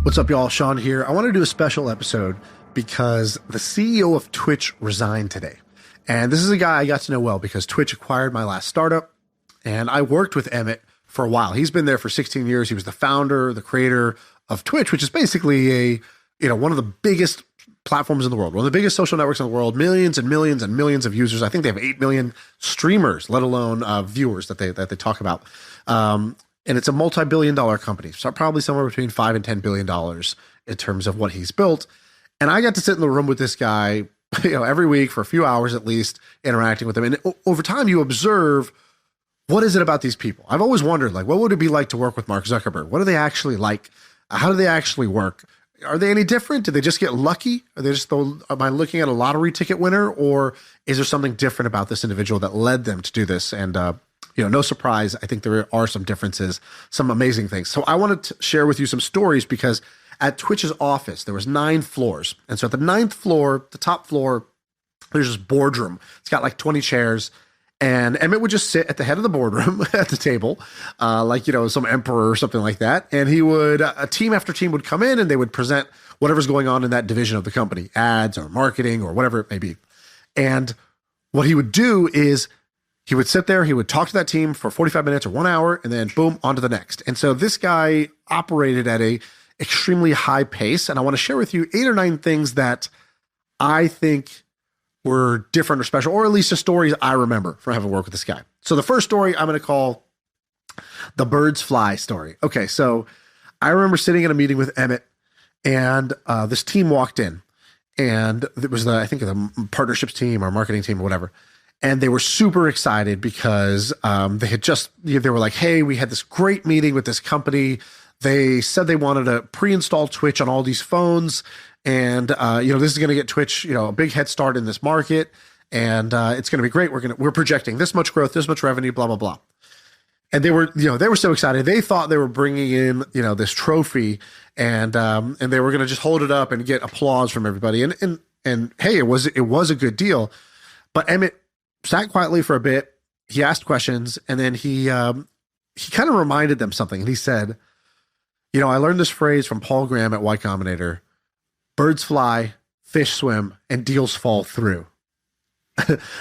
What's up, y'all? Sean here. I want to do a special episode because the CEO of Twitch resigned today. And this is a guy I got to know well because Twitch acquired my last startup, and I worked with Emmett for a while. He's been there for 16 years. He was the founder, the creator of Twitch, which is basically one of the biggest platforms in the world, one of the biggest social networks in the world, millions and millions and millions of users. I think they have 8 million streamers, let alone viewers that they talk about. And it's a multi-billion-dollar company, so probably somewhere between $5 and $10 billion in terms of what he's built. And I got to sit in the room with this guy, every week for a few hours at least, interacting with him. And over time, you observe, what is it about these people? I've always wondered, what would it be like to work with Mark Zuckerberg? What are they actually like? How do they actually work? Are they any different? Did they just get lucky? Am I looking at a lottery ticket winner, or is there something different about this individual that led them to do this? And no surprise, I think there are some differences, some amazing things. So I wanted to share with you some stories because at Twitch's office, there was 9 floors. And so at the 9th floor, the top floor, there's this boardroom. It's got 20 chairs. And Emmett would just sit at the head of the boardroom at the table, some emperor or something like that. And a team after team would come in and they would present whatever's going on in that division of the company, ads or marketing or whatever it may be. And what he would do is he would sit there, he would talk to that team for 45 minutes or 1 hour, and then boom, on to the next. And so this guy operated at a extremely high pace. And I want to share with you 8 or 9 things that I think were different or special, or at least the stories I remember from having worked with this guy. So the first story I'm going to call the birds fly story. Okay, so I remember sitting in a meeting with Emmett, and this team walked in, and it was the partnerships team or marketing team or whatever. And they were super excited because they were like, hey, we had this great meeting with this company. They said they wanted to pre-install Twitch on all these phones. And, this is going to get Twitch, a big head start in this market. And it's going to be great. We're projecting this much growth, this much revenue, blah, blah, blah. And they were so excited. They thought they were bringing in, this trophy and they were going to just hold it up and get applause from everybody. And hey, it was a good deal. But Emmett sat quietly for a bit. He asked questions, and then he kind of reminded them something. And he said, I learned this phrase from Paul Graham at Y Combinator: birds fly, fish swim, and deals fall through.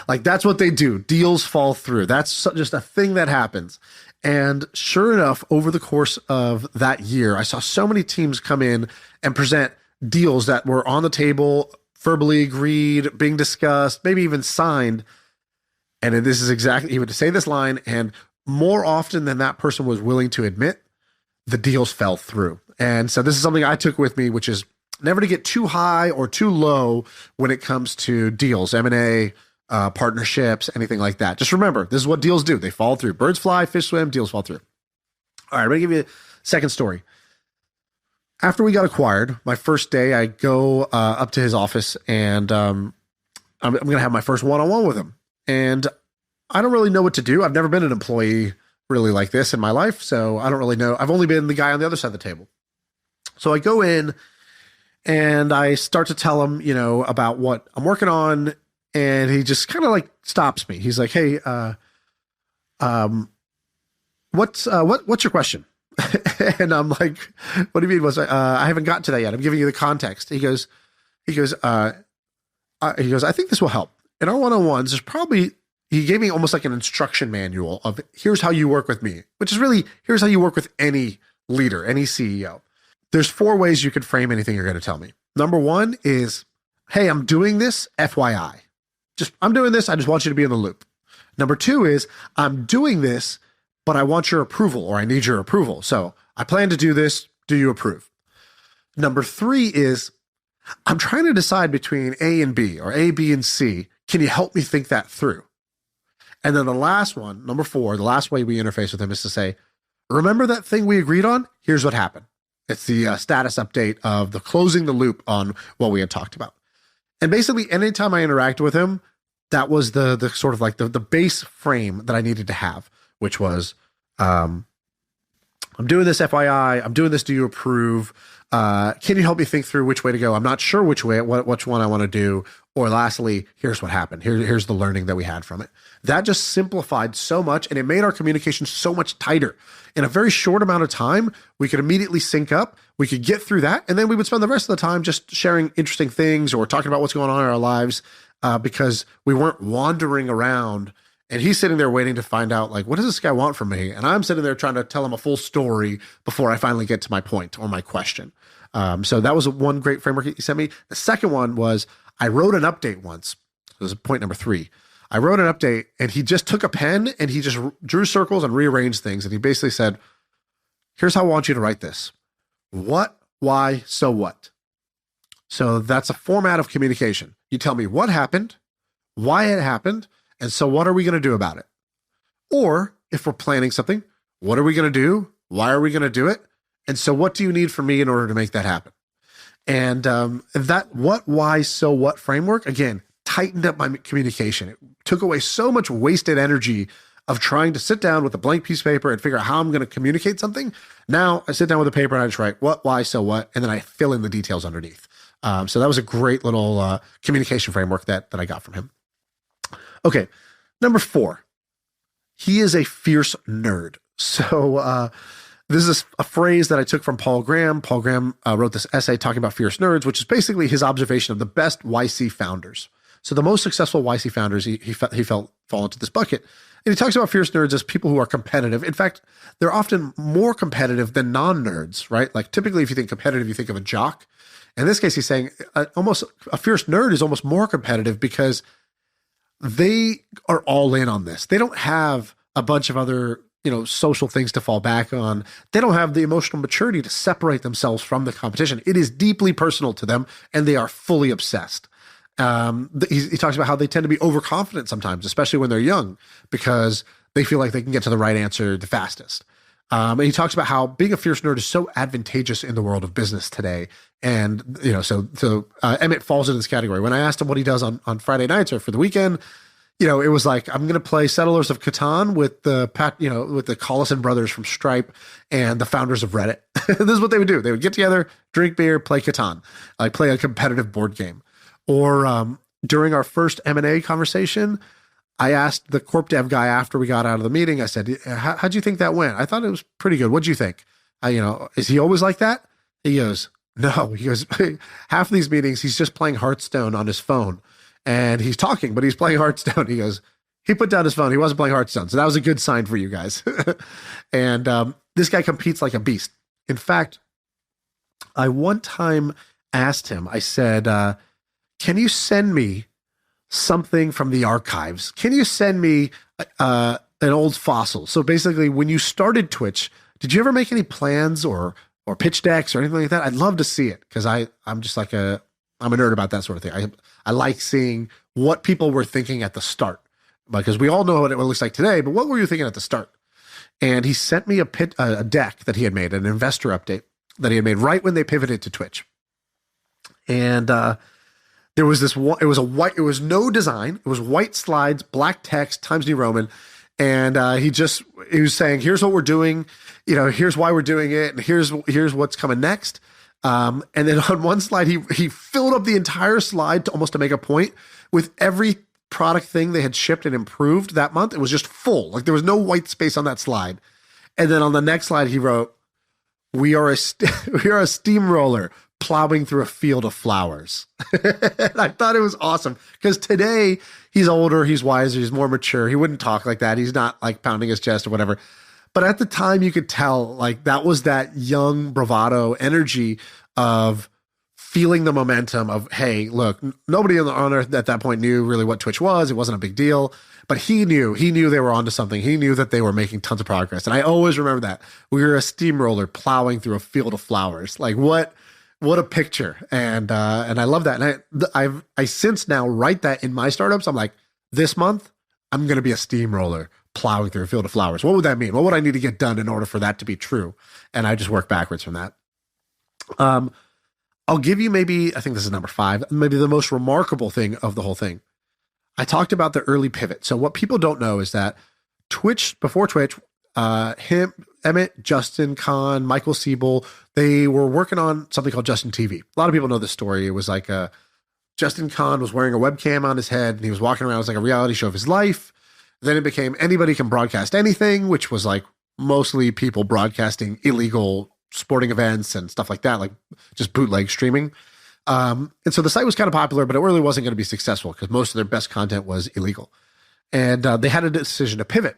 That's what they do. Deals fall through. That's just a thing that happens. And sure enough, over the course of that year, I saw so many teams come in and present deals that were on the table, verbally agreed, being discussed, maybe even signed. And this is exactly, he would say this line, and more often than that person was willing to admit, the deals fell through. And so this is something I took with me, which is never to get too high or too low when it comes to deals, M&A, partnerships, anything like that. Just remember, this is what deals do. They fall through. Birds fly, fish swim, deals fall through. All right, I'm going to give you a second story. After we got acquired, my first day, I go up to his office, and I'm going to have my first one-on-one with him. And I don't really know what to do. I've never been an employee really like this in my life, so I don't really know. I've only been the guy on the other side of the table. So I go in, and I start to tell him, about what I'm working on, and he just kind of stops me. He's like, "Hey, what's your question?" And I'm like, "What do you mean? I haven't gotten to that yet. I'm giving you the context." He goes, I think this will help. In our one-on-ones, he gave me almost like an instruction manual of here's how you work with me, which is really, here's how you work with any leader, any CEO. There's 4 ways you could frame anything you're going to tell me. Number 1 is, hey, I'm doing this, FYI. I'm doing this. I just want you to be in the loop. Number 2 is, I'm doing this, but I want your approval, or I need your approval. So I plan to do this. Do you approve? Number 3 is, I'm trying to decide between A and B, or A, B, and C. Can you help me think that through? And then the last one, number 4, the last way we interface with him is to say, remember that thing we agreed on? Here's what happened. It's the status update of the closing the loop on what we had talked about. And basically, anytime I interacted with him, that was the sort of the base frame that I needed to have, which was, I'm doing this FYI. I'm doing this. Do you approve? Can you help me think through which way to go? I'm not sure which one I want to do. Or lastly, here's what happened. Here's the learning that we had from it. That just simplified so much, and it made our communication so much tighter. In a very short amount of time, we could immediately sync up. We could get through that, and then we would spend the rest of the time just sharing interesting things or talking about what's going on in our lives, because we weren't wandering around. And he's sitting there waiting to find out, like, what does this guy want from me? And I'm sitting there trying to tell him a full story before I finally get to my point or my question. So that was one great framework he sent me. The second one was I wrote an update once. This is point number 3. I wrote an update, and he just took a pen and he just drew circles and rearranged things. And he basically said, here's how I want you to write this. What, why, so what? So that's a format of communication. You tell me what happened, why it happened, and so what are we going to do about it? Or if we're planning something, what are we going to do? Why are we going to do it? And so what do you need from me in order to make that happen? And that what, why, so what framework, again, tightened up my communication. It took away so much wasted energy of trying to sit down with a blank piece of paper and figure out how I'm going to communicate something. Now I sit down with a paper and I just write what, why, so what, and then I fill in the details underneath. So that was a great little communication framework that I got from him. Okay, number 4. He is a fierce nerd. So this is a phrase that I took from Paul Graham. Paul Graham wrote this essay talking about fierce nerds, which is basically his observation of the best YC founders. So the most successful YC founders, he felt fall into this bucket. And he talks about fierce nerds as people who are competitive. In fact, they're often more competitive than non-nerds, right? Like typically if you think competitive, you think of a jock. In this case, he's saying almost a fierce nerd is almost more competitive because they are all in on this. They don't have a bunch of other, social things to fall back on. They don't have the emotional maturity to separate themselves from the competition. It is deeply personal to them, and they are fully obsessed. He talks about how they tend to be overconfident sometimes, especially when they're young, because they feel like they can get to the right answer the fastest. And he talks about how being a fierce nerd is so advantageous in the world of business today. And, so Emmett falls into this category. When I asked him what he does on Friday nights or for the weekend, it was like, I'm going to play Settlers of Catan with the Collison brothers from Stripe and the founders of Reddit. This is what they would do. They would get together, drink beer, play Catan, like play a competitive board game. Or during our first M&A conversation, I asked the corp dev guy after we got out of the meeting, I said, how'd you think that went? I thought it was pretty good. What'd you think? Is he always like that? He goes, no. He goes, half of these meetings, he's just playing Hearthstone on his phone. And he's talking, but he's playing Hearthstone. He goes, he put down his phone. He wasn't playing Hearthstone. So that was a good sign for you guys. And this guy competes like a beast. In fact, I one time asked him, I said, can you send me something from the archives? Can you send me an old fossil? So basically, when you started Twitch, did you ever make any plans or pitch decks or anything like that? I'd love to see it because I'm just like I'm a nerd about that sort of thing. I like seeing what people were thinking at the start, because we all know what it looks like today, but what were you thinking at the start? And he sent me a deck that he had made, an investor update that he had made right when they pivoted to Twitch. And there was this one, it was no design. It was white slides, black text, Times New Roman. And he was saying, here's what we're doing, here's why we're doing it, and here's what's coming next. And then on one slide, he filled up the entire slide to make a point with every product thing they had shipped and improved that month. It was just full. Like there was no white space on that slide. And then on the next slide, he wrote, we are a steamroller plowing through a field of flowers. And I thought it was awesome because today he's older, he's wiser, he's more mature. He wouldn't talk like that. He's not like pounding his chest or whatever. But at the time you could tell like that was that young bravado energy of feeling the momentum of, hey, look, nobody on earth at that point knew really what Twitch was. It wasn't a big deal, but he knew they were onto something. He knew that they were making tons of progress. And I always remember that we were a steamroller plowing through a field of flowers. Like what a picture. And I love that. And I since now write that in my startups. I'm like, this month I'm going to be a steamroller plowing through a field of flowers. What would that mean? What would I need to get done in order for that to be true? And I just work backwards from that. I'll give you I think this is number 5, maybe the most remarkable thing of the whole thing. I talked about the early pivot. So what people don't know is that before Twitch, Emmett Emmett, Justin Kahn, Michael Siebel, they were working on something called Justin TV. A lot of people know this story. It was like Justin Kahn was wearing a webcam on his head and he was walking around. It was like a reality show of his life. Then it became anybody can broadcast anything, which was like mostly people broadcasting illegal sporting events and stuff like that, like just bootleg streaming. And so the site was kind of popular, but it really wasn't going to be successful because most of their best content was illegal. And they had a decision to pivot.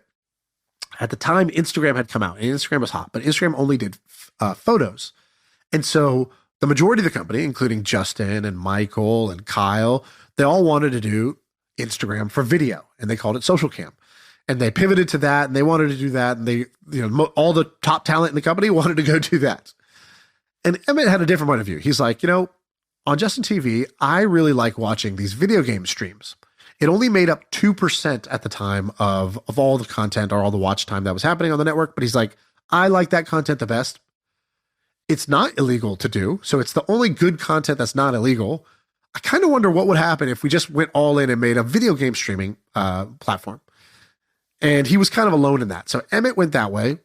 At the time, Instagram had come out, and Instagram was hot, but Instagram only did photos. And so the majority of the company, including Justin and Michael and Kyle, they all wanted to do Instagram for video, and they called it Social Cam. And they pivoted to that, and they wanted to do that, and they, all the top talent in the company wanted to go do that. And Emmett had a different point of view. He's like, on Justin TV, I really like watching these video game streams. It only made up 2% at the time of all the content or all the watch time that was happening on the network. But he's like, I like that content the best. It's not illegal to do. So it's the only good content that's not illegal. I kind of wonder what would happen if we just went all in and made a video game streaming platform. And he was kind of alone in that. So Emmett went that way.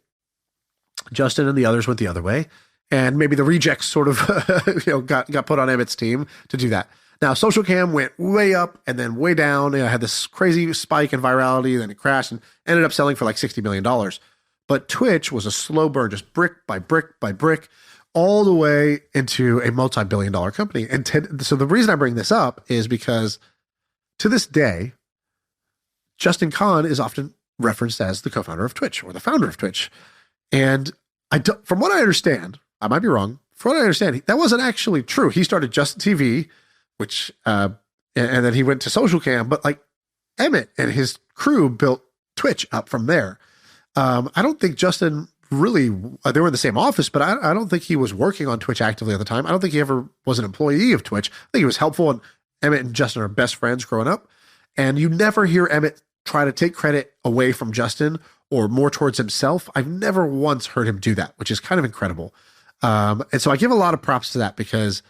Justin and the others went the other way. And maybe the rejects sort of got put on Emmett's team to do that. Now, Social Cam went way up and then way down. It had this crazy spike in virality, then it crashed and ended up selling for like $60 million. But Twitch was a slow burn, just brick by brick by brick, all the way into a multi-billion-dollar company. And so the reason I bring this up is because to this day, Justin Kahn is often referenced as the co-founder of Twitch or the founder of Twitch. And from what I understand, I might be wrong, from what I understand, that wasn't actually true. He started Justin TV, which, and then he went to Social Cam, but like Emmett and his crew built Twitch up from there. I don't think Justin really, they were in the same office, but I don't think he was working on Twitch actively at the time. I don't think he ever was an employee of Twitch. I think he was helpful, and Emmett and Justin are best friends growing up. And you never hear Emmett try to take credit away from Justin or more towards himself. I've never once heard him do that, which is kind of incredible. And so I give a lot of props to that because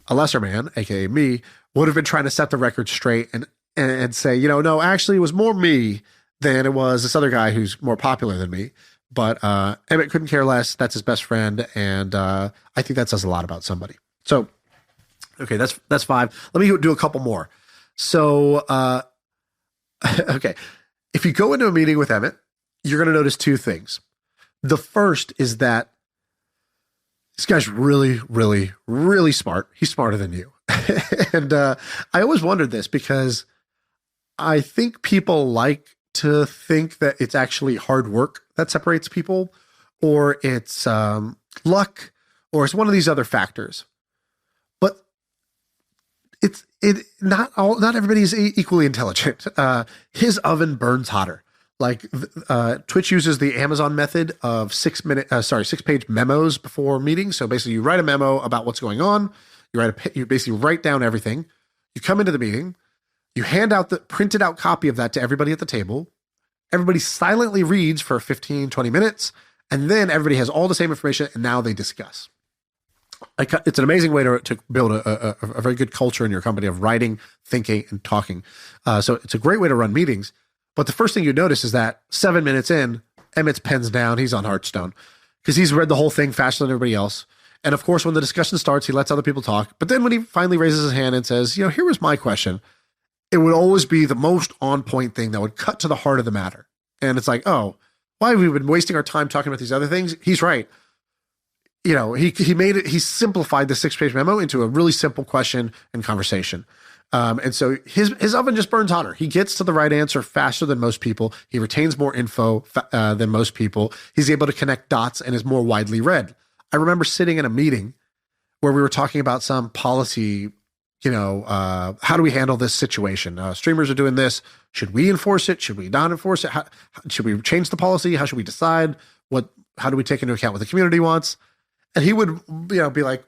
a lesser man, aka me, would have been trying to set the record straight and say, no, actually it was more me than it was this other guy who's more popular than me. But Emmett couldn't care less. That's his best friend, and I think that says a lot about somebody. So, okay, that's 5. Let me do a couple more. So, okay, if you go into a meeting with Emmett, you're going to notice 2 things. The first is that this guy's really, really, really smart. He's smarter than you. And I always wondered this because I think people like to think that it's actually hard work that separates people, or it's luck, or it's one of these other factors. But not everybody is equally intelligent. His oven burns hotter. Like Twitch uses the Amazon method of 6-page memos before meetings. So basically, you write a memo about what's going on. You basically write down everything. You come into the meeting. You hand out the printed out copy of that to everybody at the table. Everybody silently reads for 15, 20 minutes, and then everybody has all the same information, and now they discuss. It's an amazing way to build a very good culture in your company of writing, thinking, and talking. So it's a great way to run meetings. But the first thing you notice is that 7 minutes in, Emmett's pen's down. He's on Hearthstone because he's read the whole thing faster than everybody else. And of course, when the discussion starts, he lets other people talk. But then when he finally raises his hand and says, here was my question, it would always be the most on point thing that would cut to the heart of the matter. And it's like, oh, why have we been wasting our time talking about these other things? He's right. He simplified the 6-page memo into a really simple question and conversation. And so his oven just burns hotter. He gets to the right answer faster than most people. He retains more info than most people. He's able to connect dots and is more widely read. I remember sitting in a meeting where we were talking about some policy, how do we handle this situation? Streamers are doing this. Should we enforce it? Should we not enforce it? Should we change the policy? How should we decide? How do we take into account what the community wants? And he would, be like,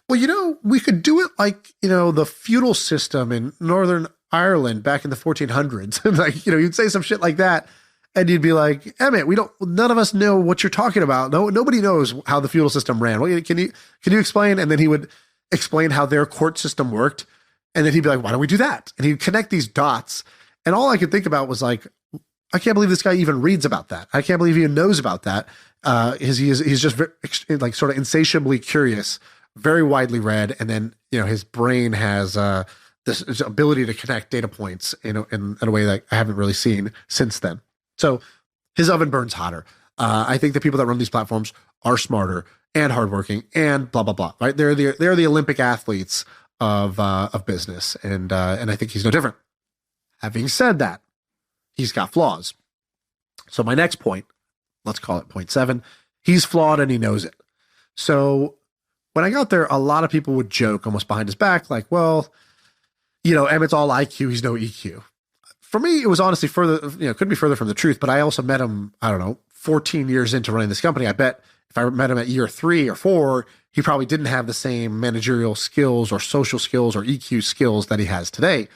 well, we could do it like, the feudal system in Northern Ireland back in the 1400s. Like, you'd say some shit like that. And you'd be like, Emmett, none of us know what you're talking about. Nobody knows how the feudal system ran. Can you explain? And then he would explain how their court system worked. And then he'd be like, why don't we do that? And he'd connect these dots. And all I could think about was like, I can't believe this guy even reads about that. I can't believe he even knows about that. He's just like sort of insatiably curious, very widely read. And then, his brain has this ability to connect data points in a way that I haven't really seen since then. So his oven burns hotter. I think the people that run these platforms are smarter and hardworking and blah, blah, blah, right? They're the Olympic athletes of business. And I think he's no different. Having said that, he's got flaws. So my next point, let's call it point 7, he's flawed and he knows it. So when I got there, a lot of people would joke almost behind his back, like, well, Emmett's all IQ, he's no EQ. For me, it was honestly couldn't be further from the truth, but I also met him, 14 years into running this company. I bet if I met him at year 3 or 4, he probably didn't have the same managerial skills or social skills or EQ skills that he has today.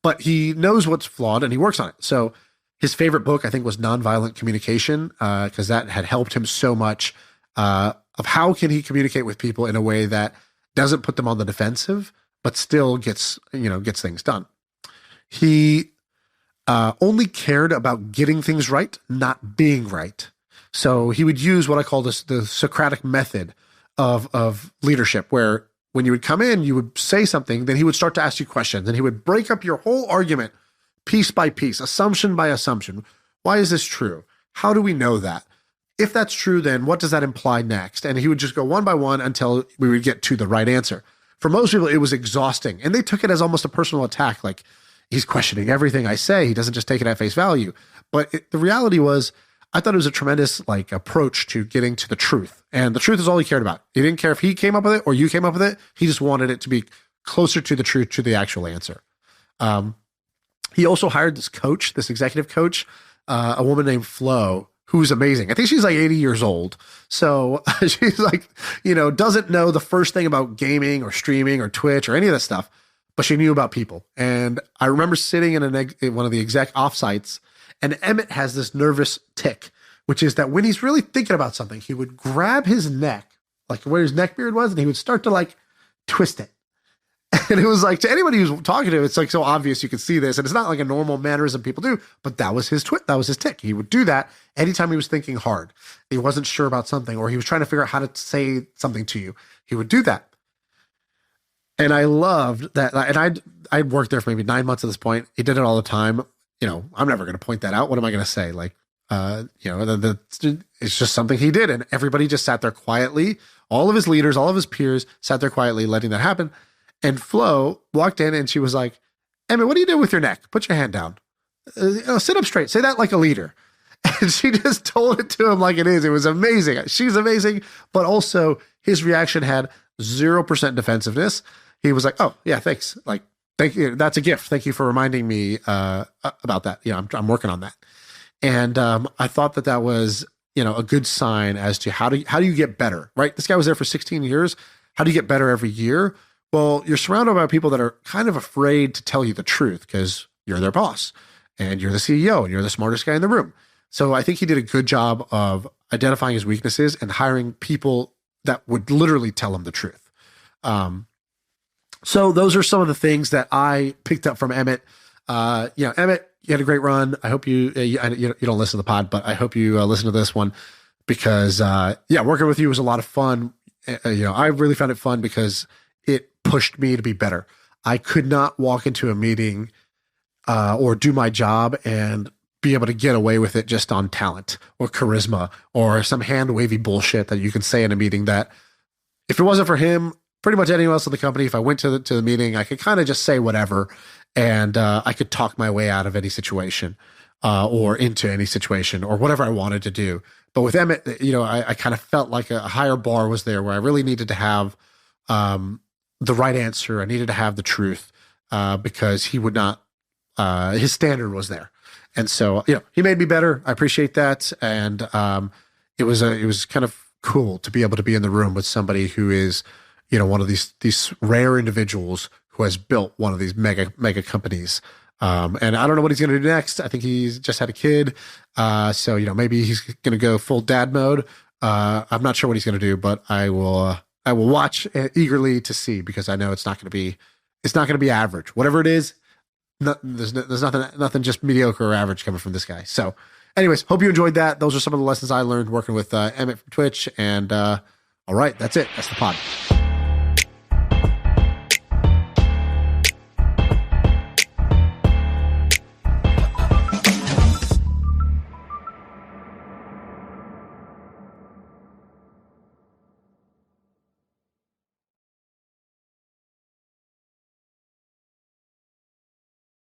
But he knows what's flawed and he works on it. So his favorite book, I think, was Nonviolent Communication, because that had helped him so much of how can he communicate with people in a way that doesn't put them on the defensive, but still gets things done. He only cared about getting things right, not being right. So he would use what I call the Socratic method of leadership, where when you would come in, you would say something, then he would start to ask you questions, and he would break up your whole argument piece by piece, assumption by assumption. Why is this true? How do we know that? If that's true, then what does that imply next? And he would just go one by one until we would get to the right answer. For most people, it was exhausting, and they took it as almost a personal attack, like he's questioning everything I say. He doesn't just take it at face value. But the reality was, I thought it was a tremendous approach to getting to the truth. And the truth is all he cared about. He didn't care if he came up with it or you came up with it. He just wanted it to be closer to the truth, to the actual answer. He also hired this coach, this executive coach, a woman named Flo, who's amazing. I think she's like 80 years old. So she's doesn't know the first thing about gaming or streaming or Twitch or any of that stuff, but she knew about people. And I remember sitting in one of the exec offsites, and Emmett has this nervous tick, which is that when he's really thinking about something, he would grab his neck, like where his neck beard was, and he would start to twist it. And it was like, to anybody who's talking to him, it's so obvious you could see this. And it's not like a normal mannerism people do, but that was his that was his tick. He would do that anytime he was thinking hard. He wasn't sure about something, or he was trying to figure out how to say something to you. He would do that. And I loved that. And I'd worked there for maybe 9 months at this point. He did it all the time. I'm never going to point that out. What am I going to say? It's just something he did. And everybody just sat there quietly. All of his leaders, all of his peers sat there quietly, letting that happen. And Flo walked in and she was like, Emmett, what do you do with your neck? Put your hand down. Sit up straight. Say that like a leader. And she just told it to him like it is. It was amazing. She's amazing. But also his reaction had 0% defensiveness. He was like, oh, yeah, thanks. Thank you. That's a gift. Thank you for reminding me about that. I'm working on that. And I thought that was, a good sign as to how do you get better, right? This guy was there for 16 years. How do you get better every year? Well, you're surrounded by people that are kind of afraid to tell you the truth because you're their boss and you're the CEO and you're the smartest guy in the room. So I think he did a good job of identifying his weaknesses and hiring people that would literally tell him the truth. So those are some of the things that I picked up from Emmett. Emmett, you had a great run. I hope you don't listen to the pod, but I hope you listen to this one because, working with you was a lot of fun. I really found it fun because it pushed me to be better. I could not walk into a meeting or do my job and be able to get away with it just on talent or charisma or some hand wavy bullshit that you can say in a meeting that if it wasn't for him, pretty much anyone else in the company, if I went to the meeting, I could kind of just say whatever and I could talk my way out of any situation or into any situation or whatever I wanted to do. But with Emmett, I kind of felt like a higher bar was there where I really needed to have the right answer. I needed to have the truth because he would not, his standard was there. And so, he made me better. I appreciate that. And it was kind of cool to be able to be in the room with somebody who is, one of these rare individuals who has built one of these mega companies. And I don't know what he's going to do next. I think he's just had a kid. So, maybe he's going to go full dad mode. I'm not sure what he's going to do, but I will watch eagerly to see because I know it's not going to be average. Whatever it is, there's nothing just mediocre or average coming from this guy. So anyways, hope you enjoyed that. Those are some of the lessons I learned working with Emmett from Twitch. And all right, that's it. That's the pod.